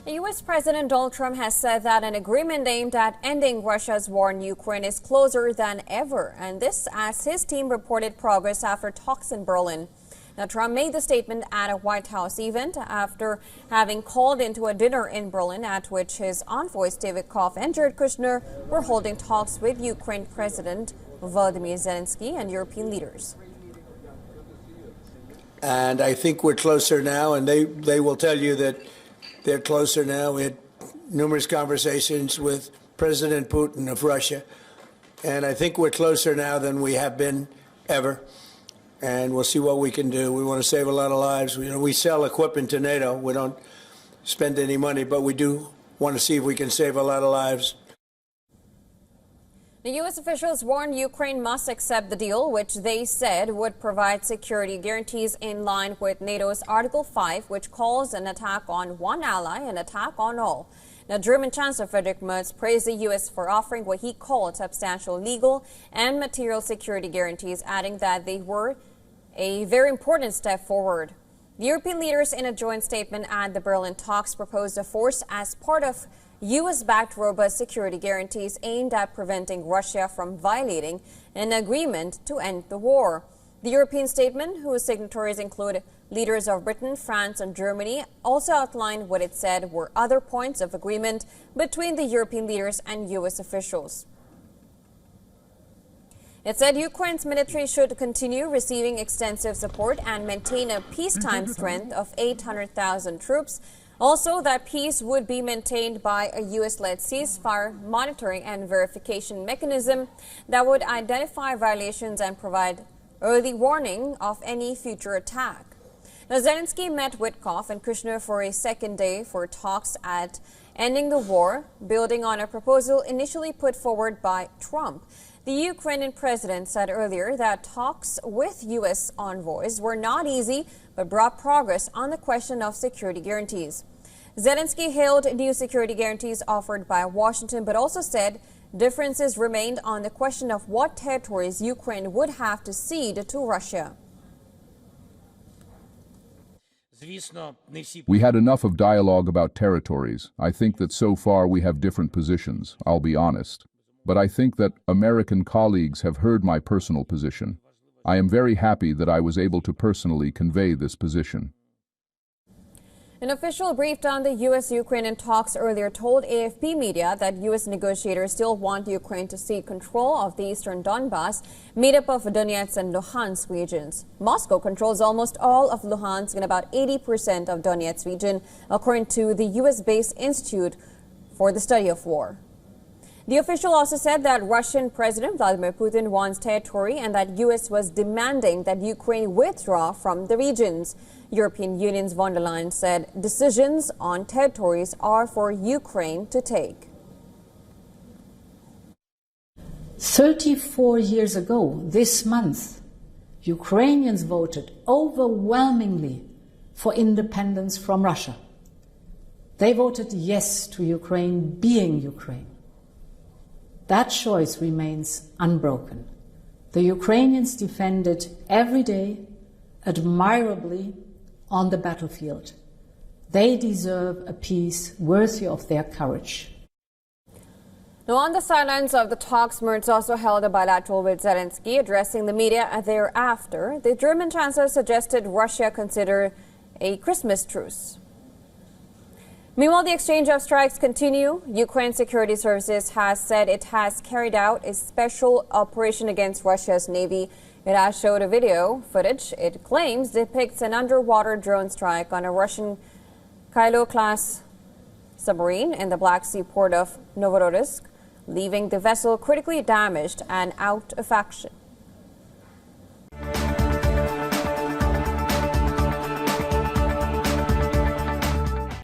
U.S. President Donald Trump has said that an agreement aimed at ending Russia's war in Ukraine is closer than ever, and this as his team reported progress after talks in Berlin. Now, Trump made the statement at a White House event after having called into a dinner in Berlin at which his envoys David Koff and Jared Kushner were holding talks with Ukraine President Volodymyr Zelensky and European leaders. And I think we're closer now, and they will tell you that they're closer now. We had numerous conversations with President Putin of Russia, and I think we're closer now than we have been ever. And we'll see what we can do. We want to save a lot of lives. We sell equipment to NATO. We don't spend any money, but we do want to see if we can save a lot of lives. The U.S. officials warned Ukraine must accept the deal, which they said would provide security guarantees in line with NATO's Article 5, which calls an attack on one ally an attack on all. Now, German Chancellor Friedrich Merz praised the U.S. for offering what he called substantial legal and material security guarantees, adding that they were a very important step forward. The European leaders in a joint statement at the Berlin talks proposed a force as part of U.S.-backed robust security guarantees aimed at preventing Russia from violating an agreement to end the war. The European statement, whose signatories include leaders of Britain, France and Germany, also outlined what it said were other points of agreement between the European leaders and U.S. officials. It said Ukraine's military should continue receiving extensive support and maintain a peacetime strength of 800,000 troops. Also, that peace would be maintained by a U.S.-led ceasefire monitoring and verification mechanism that would identify violations and provide early warning of any future attack. Now, Zelensky met with Koff and Kushner for a second day for talks at ending the war, building on a proposal initially put forward by Trump. The Ukrainian president said earlier that talks with U.S. envoys were not easy, but brought progress on the question of security guarantees. Zelensky hailed new security guarantees offered by Washington, but also said differences remained on the question of what territories Ukraine would have to cede to Russia. We had enough of dialogue about territories. I think that so far we have different positions, I'll be honest. But I think that American colleagues have heard my personal position. I am very happy that I was able to personally convey this position. An official briefed on the U.S.-Ukrainian talks earlier told AFP media that U.S. negotiators still want Ukraine to cede control of the eastern Donbas, made up of Donetsk and Luhansk regions. Moscow controls almost all of Luhansk and about 80% of Donetsk region, according to the U.S.-based Institute for the Study of War. The official also said that Russian President Vladimir Putin wants territory and that U.S. was demanding that Ukraine withdraw from the regions. European Union's von der Leyen said decisions on territories are for Ukraine to take. 34 years ago, this month, Ukrainians voted overwhelmingly for independence from Russia. They voted yes to Ukraine being Ukraine. That choice remains unbroken. The Ukrainians defended every day, admirably, on the battlefield. They deserve a peace worthy of their courage. Now, on the sidelines of the talks, Merz also held a bilateral with Zelensky, addressing the media thereafter. The German chancellor suggested Russia consider a Christmas truce. Meanwhile, the exchange of strikes continue. Ukraine Security Services has said it has carried out a special operation against Russia's Navy. It has showed a video footage it claims depicts an underwater drone strike on a Russian Kyiv-class submarine in the Black Sea port of Novorossiysk, leaving the vessel critically damaged and out of action.